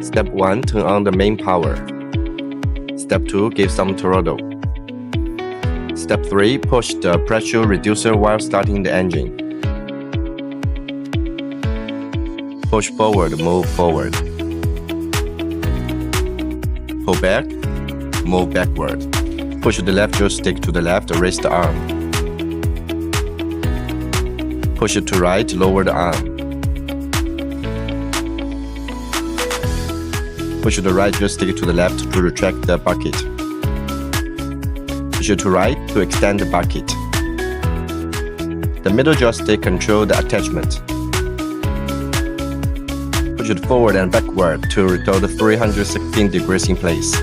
Step 1. Turn on the main power. Step 2. Give some throttle. Step 3. Push the pressure reducer while starting the engine. Push forward, move forward. Pull back, move backward. Push the left joystick to the left, raise the arm. Push it to right, lower the arm. Push the right joystick to the left to retract the bucket. Push it to right to extend the bucket. The middle joystick controls the attachment. Push it forward and backward to rotate 316 degrees in place.